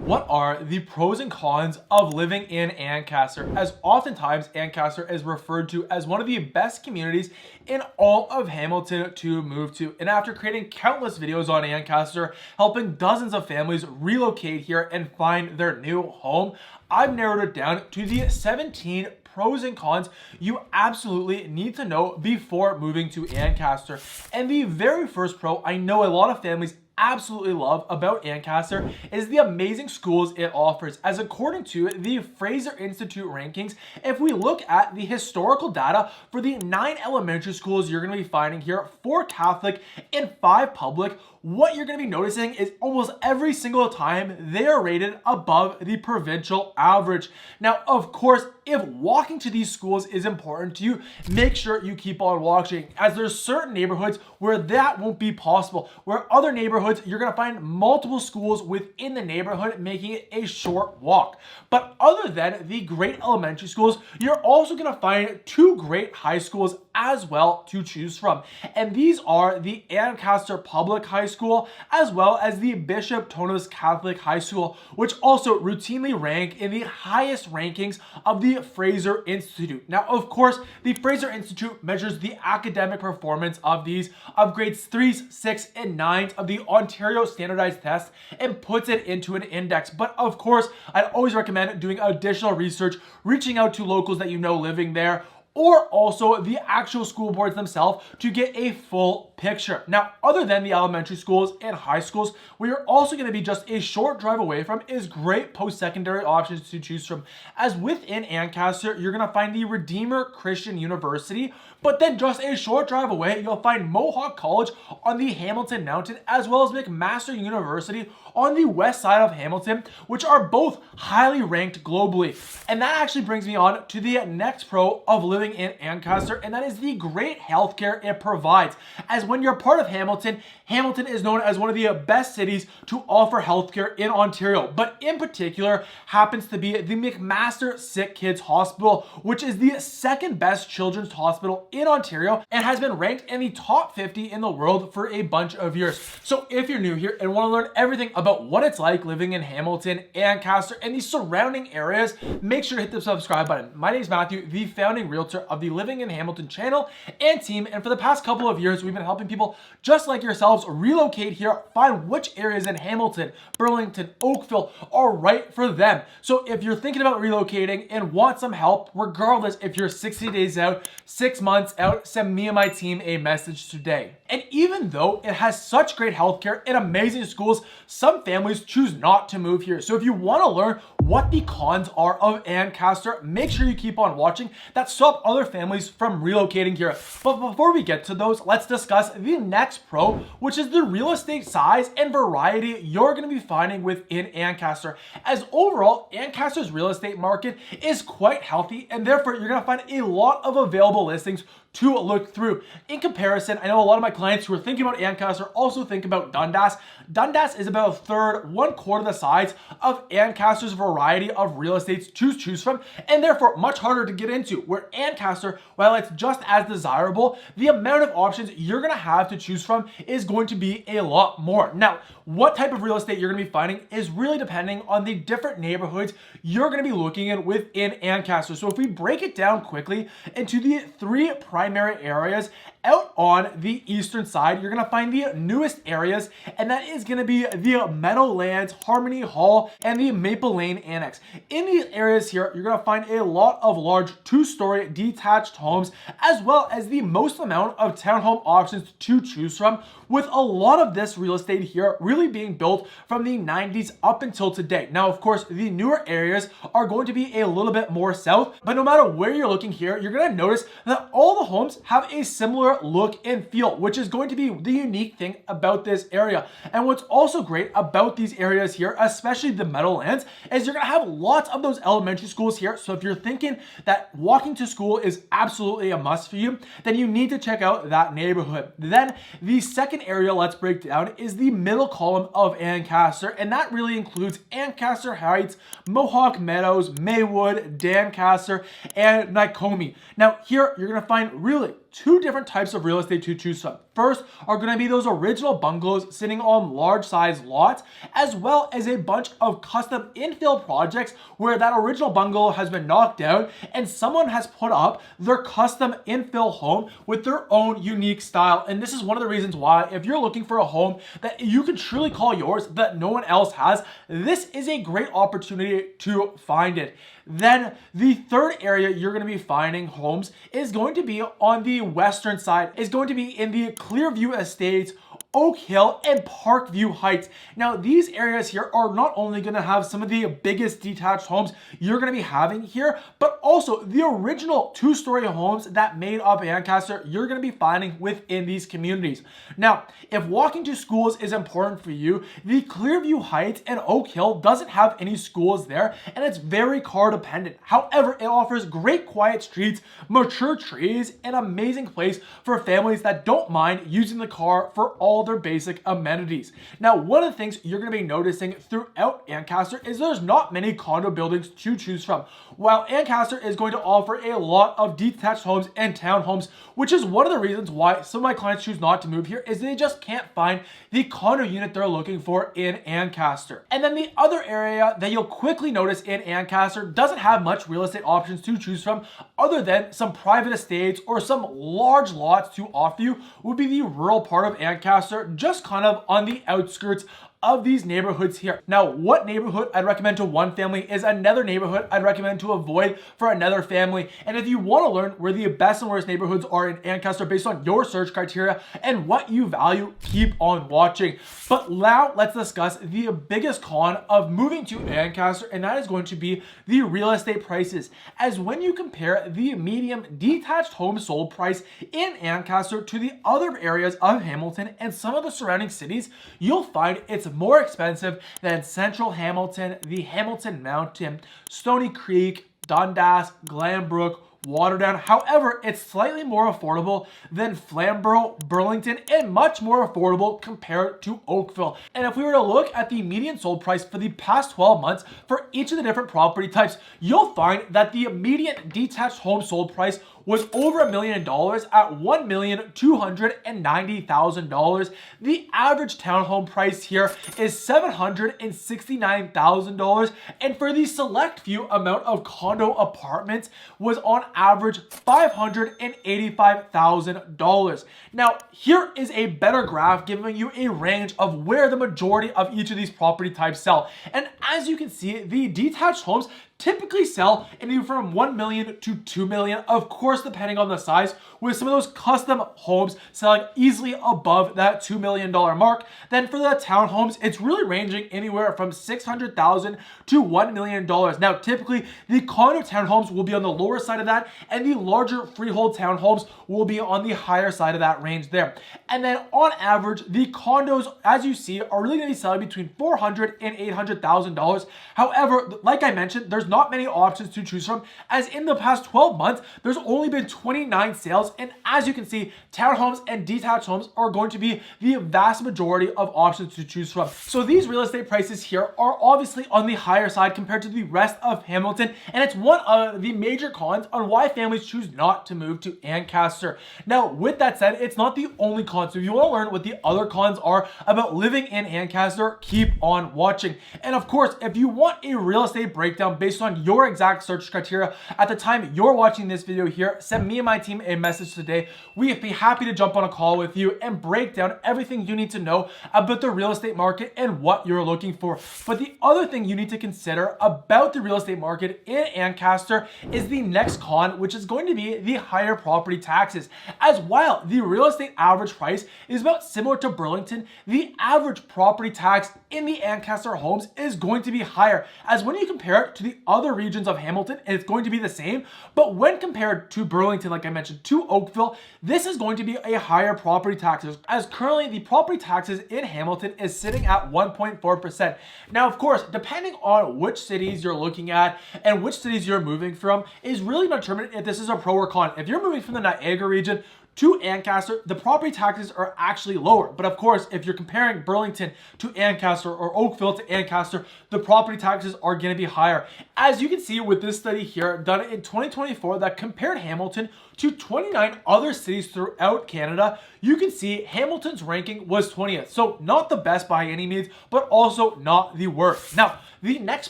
What are the pros and cons of living in Ancaster? As oftentimes Ancaster is referred to as one of the best communities in all of Hamilton to move to. And after creating countless videos on Ancaster, helping dozens of families relocate here and find their new home, I've narrowed it down to the 17 pros and cons you absolutely need to know before moving to Ancaster. And the very first pro I know a lot of families absolutely love about Ancaster is the amazing schools it offers. As according to the Fraser Institute rankings, if we look at the historical data for the 9 elementary schools you're going to be finding here, 4 Catholic and 5 public, what you're going to be noticing is almost every single time they are rated above the provincial average. Now, of course, if walking to these schools is important to you, make sure you keep on walking, as there's certain neighborhoods where that won't be possible, where other neighborhoods you're going to find multiple schools within the neighborhood, making it a short walk. But other than the great elementary schools, you're also going to find 2 great high schools as well to choose from. And these are the Ancaster Public High School as well as the Bishop Tonos Catholic High School, which also routinely rank in the highest rankings of the Fraser Institute. Now, of course, the Fraser Institute measures the academic performance of these of grades 3s, 6s, and 9s of the Ontario Standardized Test and puts it into an index. But of course, I'd always recommend doing additional research, reaching out to locals that you know living there, or also the actual school boards themselves to get a full picture. Now, other than the elementary schools and high schools, we are also going to be just a short drive away from is great post-secondary options to choose from. As within Ancaster, you're going to find the Redeemer Christian University, but then just a short drive away, you'll find Mohawk College on the Hamilton Mountain, as well as McMaster University on the west side of Hamilton, which are both highly ranked globally. And that actually brings me on to the next pro of living in Ancaster, and that is the great healthcare it provides. As when you're part of Hamilton, Hamilton is known as one of the best cities to offer healthcare in Ontario, but in particular happens to be the McMaster Sick Kids Hospital, which is the second best children's hospital in Ontario and has been ranked in the top 50 in the world for a bunch of years. So if you're new here and want to learn everything about what it's like living in Hamilton, Ancaster, and the surrounding areas, make sure to hit the subscribe button. My name is Matthew, the founding realtor of the Living in Hamilton channel and team, and for the past couple of years, we've been helping people just like yourselves relocate here, find which areas in Hamilton, Burlington, Oakville are right for them. So if you're thinking about relocating and want some help, regardless if you're 60 days out, 6 months out, send me and my team a message today. And even though it has such great healthcare and amazing schools, some families choose not to move here. So if you want to learn what the cons are of Ancaster, make sure you keep on watching that stop other families from relocating here. But before we get to those, let's discuss the next pro, which is the real estate size and variety you're going to be finding within Ancaster. As overall, Ancaster's real estate market is quite healthy, and therefore you're going to find a lot of available listings to look through. In comparison, I know a lot of my clients who are thinking about Ancaster also think about Dundas. Dundas is about a third, 1/4 the size of Ancaster's variety of real estates to choose from, and therefore much harder to get into. Where Ancaster, while it's just as desirable, the amount of options you're going to have to choose from is going to be a lot more. Now, what type of real estate you're going to be finding is really depending on the different neighborhoods you're going to be looking in within Ancaster. So if we break it down quickly into the 3 primary areas, out on the eastern side, you're going to find the newest areas, and that is going to be the Meadowlands, Harmony Hall, and the Maple Lane Annex. In these areas here, you're going to find a lot of large 2-story detached homes, as well as the most amount of townhome options to choose from, with a lot of this real estate here really being built from the 90s up until today. Now, of course, the newer areas are going to be a little bit more south, but no matter where you're looking here, you're going to notice that all the homes have a similar look and feel, which is going to be the unique thing about this area. And what's also great about these areas here, especially the Meadowlands, is you're going to have lots of those elementary schools here. So if you're thinking that walking to school is absolutely a must for you, then you need to check out that neighborhood. Then the second area let's break down is the middle column of Ancaster, and that really includes Ancaster Heights, Mohawk Meadows, Maywood, Dancaster, and Nicomi. Now here you're going to find really two different types of real estate to choose from. First are going to be those original bungalows sitting on large size lots, as well as a bunch of custom infill projects where that original bungalow has been knocked down and someone has put up their custom infill home with their own unique style. And this is one of the reasons why, if you're looking for a home that you can truly call yours that no one else has, this is a great opportunity to find it. Then the third area you're going to be finding homes is going to be on the western side, is going to be in the Clearview Estates, Oak Hill, and Parkview Heights. Now, these areas here are not only going to have some of the biggest detached homes you're going to be having here, but also the original two-story homes that made up Ancaster you're going to be finding within these communities. Now, if walking to schools is important for you, the Clearview Heights and Oak Hill doesn't have any schools there, and it's very car dependent. However, it offers great quiet streets, mature trees, an amazing place for families that don't mind using the car for all their basic amenities. Now, one of the things you're going to be noticing throughout Ancaster is there's not many condo buildings to choose from. While Ancaster is going to offer a lot of detached homes and townhomes, which is one of the reasons why some of my clients choose not to move here, is they just can't find the condo unit they're looking for in Ancaster. And then the other area that you'll quickly notice in Ancaster doesn't have much real estate options to choose from other than some private estates or some large lots to offer you would be the rural part of Ancaster, just kind of on the outskirts of these neighborhoods here. Now, what neighborhood I'd recommend to one family is another neighborhood I'd recommend to avoid for another family. And if you want to learn where the best and worst neighborhoods are in Ancaster based on your search criteria and what you value, keep on watching. But now let's discuss the biggest con of moving to Ancaster, and that is going to be the real estate prices. As when you compare the medium detached home sold price in Ancaster to the other areas of Hamilton and some of the surrounding cities, you'll find it's more expensive than Central Hamilton, the Hamilton Mountain, Stony Creek, Dundas, Glanbrook, Waterdown. However, it's slightly more affordable than Flamborough, Burlington, and much more affordable compared to Oakville. And if we were to look at the median sold price for the past 12 months for each of the different property types, you'll find that the median detached home sold price was over $1 million at $1,290,000. The average townhome price here is $769,000, and for the select few amount of condo apartments was on average $585,000. Now, here is a better graph giving you a range of where the majority of each of these property types sell. And as you can see, the detached homes typically sell anywhere from $1 million to $2 million, of course, depending on the size, with some of those custom homes selling easily above that $2 million mark. Then for the townhomes, it's really ranging anywhere from $600,000 to $1 million. Now, typically, the condo townhomes will be on the lower side of that, and the larger freehold townhomes will be on the higher side of that range there. And then on average, the condos, as you see, are really going to be selling between $400,000 and $800,000. However, like I mentioned, there's not many options to choose from, as in the past 12 months, there's only been 29 sales. And as you can see, townhomes and detached homes are going to be the vast majority of options to choose from. So these real estate prices here are obviously on the higher side compared to the rest of Hamilton, and it's one of the major cons on why families choose not to move to Ancaster. Now, with that said, it's not the only con. So if you want to learn what the other cons are about living in Ancaster, keep on watching. And of course, if you want a real estate breakdown based on your exact search criteria at the time you're watching this video here, send me and my team a message today. We'd be happy to jump on a call with you and break down everything you need to know about the real estate market and what you're looking for. But the other thing you need to consider about the real estate market in Ancaster is the next con, which is going to be the higher property taxes. As while the real estate average price is about similar to Burlington, the average property tax in the Ancaster homes is going to be higher, as when you compare it to the other regions of Hamilton, it's going to be the same, but when compared to Burlington, like I mentioned, to Oakville, this is going to be a higher property taxes, as currently the property taxes in Hamilton is sitting at 1.4%. Now, of course, depending on which cities you're looking at and which cities you're moving from is really determined if this is a pro or con. If you're moving from the Niagara region to Ancaster, the property taxes are actually lower. But of course, if you're comparing Burlington to Ancaster or Oakville to Ancaster, the property taxes are going to be higher. As you can see with this study here done in 2024 that compared Hamilton to 29 other cities throughout Canada, you can see Hamilton's ranking was 20th. So not the best by any means, but also not the worst. Now, the next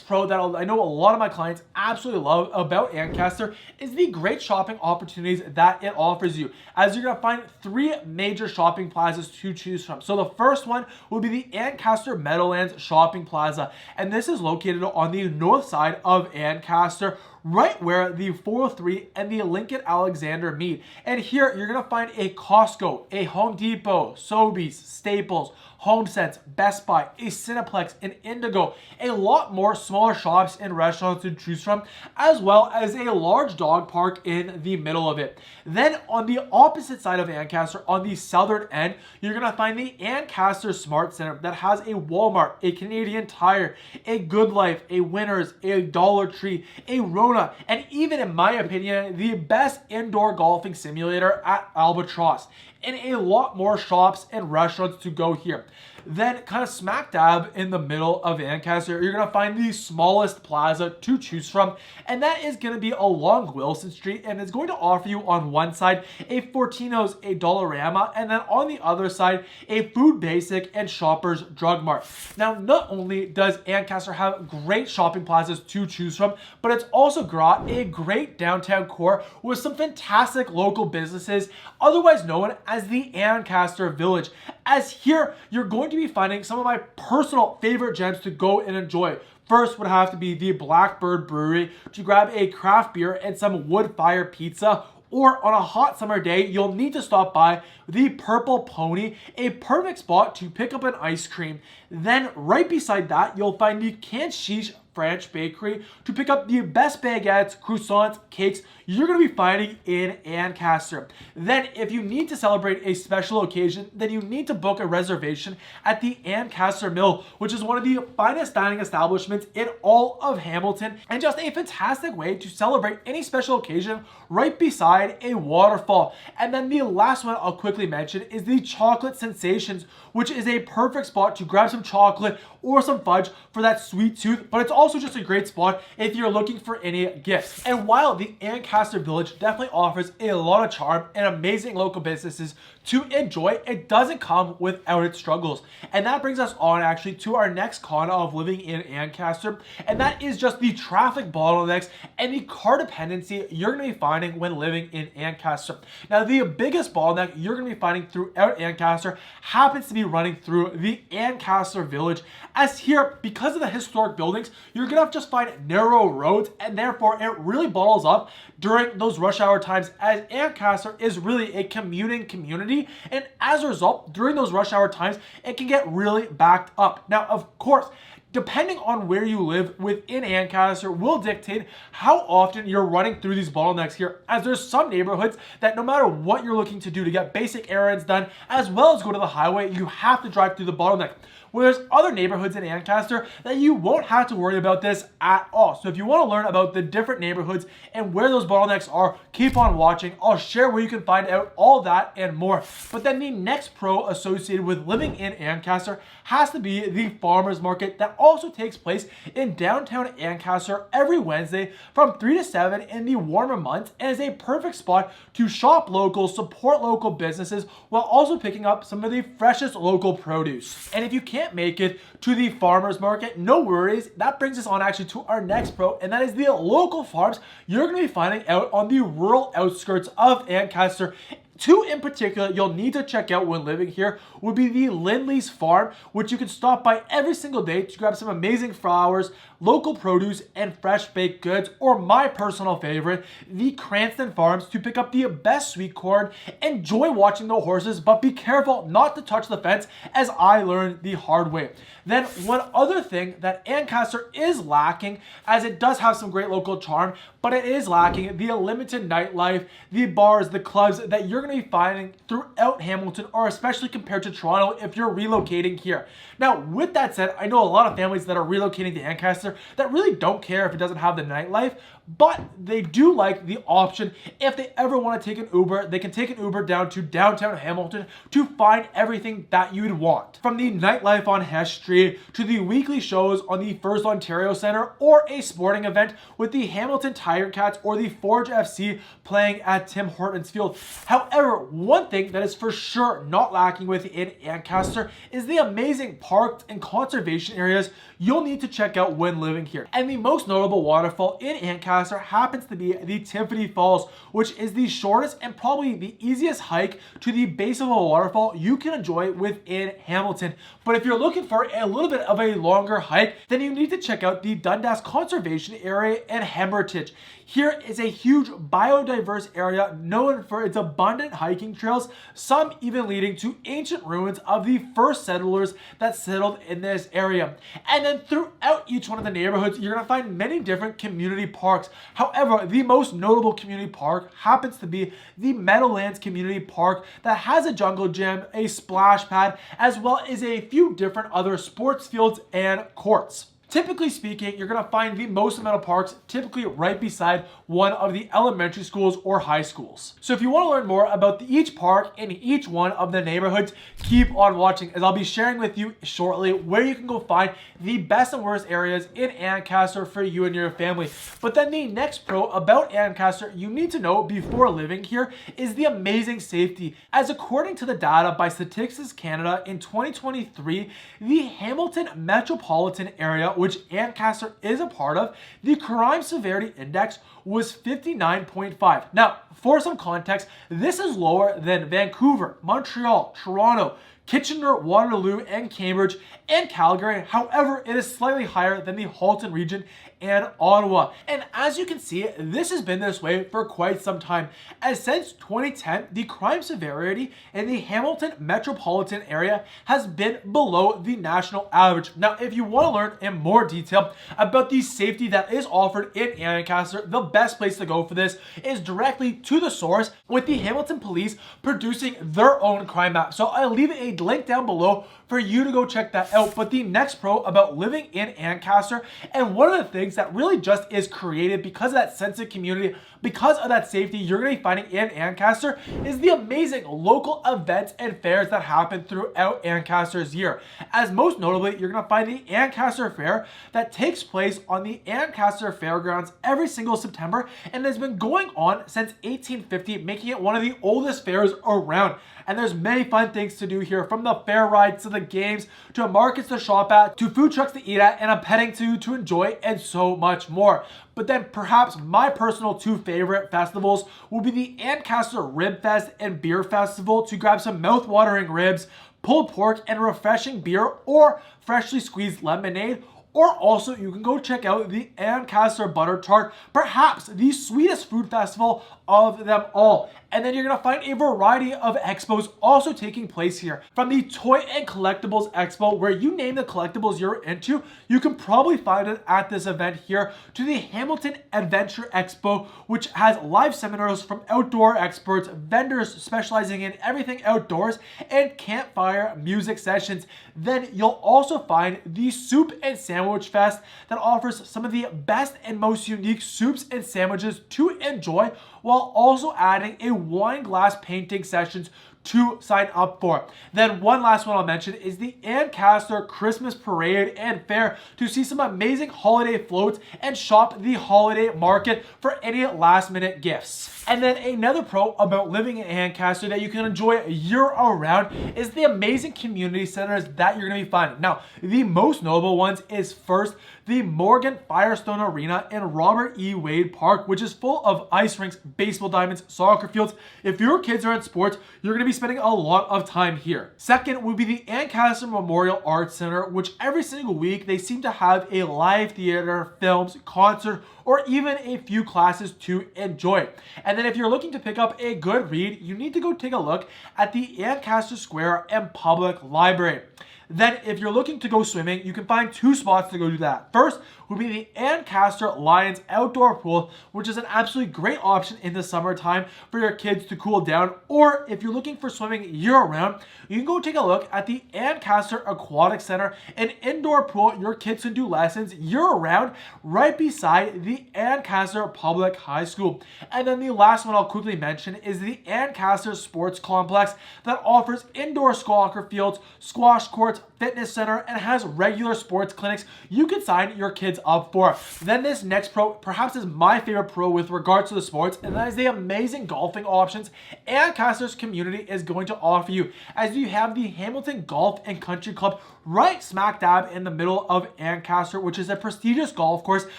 pro that I know a lot of my clients absolutely love about Ancaster is the great shopping opportunities that it offers you, as you're going to find 3 major shopping plazas to choose from. So the first one will be the Ancaster Meadowlands Shopping Plaza, and this is located on the north side of Ancaster, right where the 403 and the Lincoln Alexander meet. And here you're going to find a Costco, a Home Depot, Sobeys, Staples, HomeSense, Best Buy, a Cineplex, an Indigo, a lot more smaller shops and restaurants to choose from, as well as a large dog park in the middle of it. Then on the opposite side of Ancaster, on the southern end, you're going to find the Ancaster Smart Center that has a Walmart, a Canadian Tire, a Good Life, a Winners, a Dollar Tree, a Rona, and even in my opinion, the best indoor golfing simulator at Albatross, and a lot more shops and restaurants to go here. Then kind of smack dab in the middle of Ancaster, you're going to find the smallest plaza to choose from, and that is going to be along Wilson Street, and it's going to offer you on one side a Fortino's, a Dollarama, and then on the other side a Food Basic and Shoppers Drug Mart. Now, not only does Ancaster have great shopping plazas to choose from, but it's also got a great downtown core with some fantastic local businesses, otherwise known as the Ancaster Village. As here, you're going to be finding some of my personal favorite gems to go and enjoy. First would have to be the Blackbird Brewery to grab a craft beer and some wood fire pizza. Or on a hot summer day, you'll need to stop by the Purple Pony, a perfect spot to pick up an ice cream. Then right beside that, you'll find the Canchiche French Bakery to pick up the best baguettes, croissants, cakes you're going to be finding in Ancaster. Then if you need to celebrate a special occasion, then you need to book a reservation at the Ancaster Mill, which is one of the finest dining establishments in all of Hamilton, and just a fantastic way to celebrate any special occasion right beside a waterfall. And then the last one I'll quickly mention is the Chocolate Sensations, which is a perfect spot to grab some chocolate or some fudge for that sweet tooth, but it's also just a great spot if you're looking for any gifts. And while the Ancaster Village definitely offers a lot of charm and amazing local businesses to enjoy, it doesn't come without its struggles. And that brings us on actually to our next con of living in Ancaster, and that is just the traffic bottlenecks and the car dependency you're going to be finding when living in Ancaster. Now, the biggest bottleneck you're going to be finding throughout Ancaster happens to be running through the Ancaster Village, as here, because of the historic buildings, you're going to just find narrow roads, and therefore it really bottles up during those rush hour times, as Ancaster is really a commuting community, and as a result, during those rush hour times, it can get really backed up. Now, of course, depending on where you live within Ancaster will dictate how often you're running through these bottlenecks here, as there's some neighborhoods that no matter what you're looking to do to get basic errands done, as well as go to the highway, you have to drive through the bottleneck. Whereas other neighborhoods in Ancaster that you won't have to worry about this at all. So if you want to learn about the different neighborhoods and where those bottlenecks are, keep on watching. I'll share where you can find out all that and more. But then the next pro associated with living in Ancaster has to be the farmers market that also takes place in downtown Ancaster every Wednesday from 3 to 7 in the warmer months, and is a perfect spot to shop local, support local businesses, while also picking up some of the freshest local produce. And if you can't make it to the farmers market, no worries. That brings us on actually to our next pro, and that is the local farms you're going to be finding out on the rural outskirts of Ancaster. Two in particular you'll need to check out when living here would be the Lindley's Farm, which you can stop by every single day to grab some amazing flowers, local produce, and fresh baked goods, or my personal favorite, the Cranston Farms, to pick up the best sweet corn. Enjoy watching the horses, but be careful not to touch the fence, as I learned the hard way. Then one other thing that Ancaster is lacking, as it does have some great local charm, but it is lacking the limited nightlife, the bars, the clubs that you're going going to be finding throughout Hamilton, or especially compared to Toronto if you're relocating here. Now, with that said, I know a lot of families that are relocating to Ancaster that really don't care if it doesn't have the nightlife, but they do like the option. If they ever want to take an Uber, they can take an Uber down to downtown Hamilton to find everything that you'd want. From the nightlife on Hess Street to the weekly shows on the First Ontario Centre, or a sporting event with the Hamilton Tiger Cats or the Forge FC playing at Tim Hortons Field. However, one thing that is for sure not lacking within Ancaster is the amazing parks and conservation areas you'll need to check out when living here. And the most notable waterfall in Ancaster happens to be the Tiffany Falls, which is the shortest and probably the easiest hike to the base of a waterfall you can enjoy within Hamilton. But if you're looking for a little bit of a longer hike, then you need to check out the Dundas Conservation Area and Hermitage. Here is a huge biodiverse area known for its abundant hiking trails, some even leading to ancient ruins of the first settlers that settled in this area. And then throughout each one of the neighborhoods, you're going to find many different community parks. However, the most notable community park happens to be the Meadowlands Community Park that has a jungle gym, a splash pad, as well as a few different other sports fields and courts. Typically speaking, you're going to find the most amount of parks typically right beside one of the elementary schools or high schools. So if you want to learn more about each park in each one of the neighborhoods, keep on watching, as I'll be sharing with you shortly where you can go find the best and worst areas in Ancaster for you and your family. But then the next pro about Ancaster you need to know before living here is the amazing safety. As according to the data by Statistics Canada in 2023, the Hamilton metropolitan area, which Ancaster is a part of, the crime severity index was 59.5. Now, for some context, this is lower than Vancouver, Montreal, Toronto, Kitchener, Waterloo, and Cambridge, and Calgary. However, it is slightly higher than the Halton region and Ottawa. And as you can see, this has been this way for quite some time, as since 2010, the crime severity in the Hamilton metropolitan area has been below the national average. Now, if you want to learn in more detail about the safety that is offered in Ancaster, the best place to go for this is directly to the source, with the Hamilton Police producing their own crime map. So I'll leave a link down below for you to go check that out. But the next pro about living in Ancaster, and one of the things that really just is created because of that sense of community, because of that safety you're going to be finding in Ancaster, is the amazing local events and fairs that happen throughout Ancaster's year. As most notably, you're going to find the Ancaster Fair that takes place on the Ancaster Fairgrounds every single September and has been going on since 1850, making it one of the oldest fairs around. And there's many fun things to do here, from the fair rides to the games to markets to shop at to food trucks to eat at and a petting zoo to enjoy, and so much more. But then perhaps my personal two favorite festivals will be the Ancaster Rib Fest and Beer Festival to grab some mouth-watering ribs, pulled pork, and refreshing beer or freshly squeezed lemonade. Or also, you can go check out the Ancaster Butter Tart, perhaps the sweetest food festival of them all. And then you're going to find a variety of expos also taking place here. From the Toy and Collectibles Expo, where you name the collectibles you're into, you can probably find it at this event here, to the Hamilton Adventure Expo, which has live seminars from outdoor experts, vendors specializing in everything outdoors, and campfire music sessions. Then you'll also find the Soup and Sandwich Fest that offers some of the best and most unique soups and sandwiches to enjoy, while also adding a wine glass painting sessions to sign up for. Then one last one I'll mention is the Ancaster Christmas Parade and Fair to see some amazing holiday floats and shop the holiday market for any last minute gifts. And then another pro about living in Ancaster that you can enjoy year-round is the amazing community centers that you're going to be finding. Now, the most notable ones is first the Morgan Firestone Arena in Robert E. Wade Park, which is full of ice rinks, baseball diamonds, soccer fields. If your kids are in sports, you're going to be spending a lot of time here. Second would be the Ancaster Memorial Arts Center, which every single week they seem to have a live theater, films, concert, or even a few classes to enjoy. And then if you're looking to pick up a good read, you need to go take a look at the Ancaster Square and Public Library. Then if you're looking to go swimming, you can find 2 spots to go do that. First would be the Ancaster Lions Outdoor Pool, which is an absolutely great option in the summertime for your kids to cool down. Or if you're looking for swimming year-round, you can go take a look at the Ancaster Aquatic Center, an indoor pool your kids can do lessons year-round right beside the Ancaster Public High School. And then the last one I'll quickly mention is the Ancaster Sports Complex that offers indoor soccer fields, squash courts, fitness center, and has regular sports clinics you can sign your kids up for. Then this next pro perhaps is my favorite pro with regards to the sports, and that is the amazing golfing options Ancaster's community is going to offer you, as you have the Hamilton Golf and Country Club right smack dab in the middle of Ancaster, which is a prestigious golf course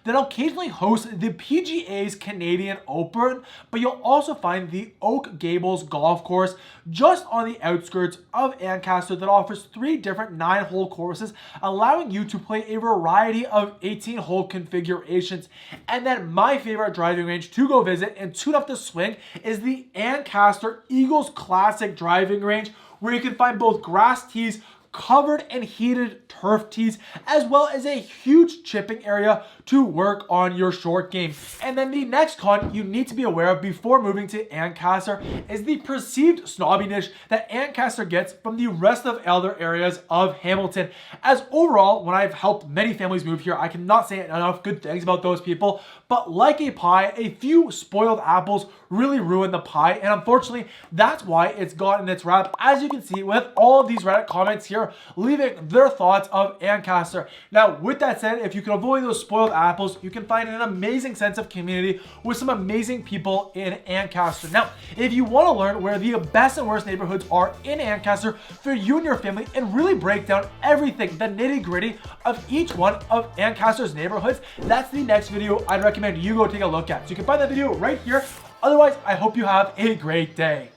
that occasionally hosts the PGA's Canadian Open, but you'll also find the Oak Gables Golf Course just on the outskirts of Ancaster that offers 3 different 9-hole courses, allowing you to play a variety of 18-hole configurations. And then my favorite driving range to go visit and tune up the swing is the Ancaster Eagles Classic Driving Range, where you can find both grass tees, covered and heated turf tees, as well as a huge chipping area to work on your short game. And then the next con you need to be aware of before moving to Ancaster is the perceived snobbiness that Ancaster gets from the rest of other areas of Hamilton. As overall, when I've helped many families move here, I cannot say enough good things about those people, but like a pie, a few spoiled apples really ruin the pie, and unfortunately, that's why it's gotten its rap, as you can see with all of these Reddit comments here, leaving their thoughts of Ancaster. Now, with that said, if you can avoid those spoiled apples, you can find an amazing sense of community with some amazing people in Ancaster. Now, if you want to learn where the best and worst neighborhoods are in Ancaster for you and your family and really break down everything, the nitty-gritty of each one of Ancaster's neighborhoods, that's the next video I'd recommend you go take a look at. So you can find that video right here. Otherwise, I hope you have a great day.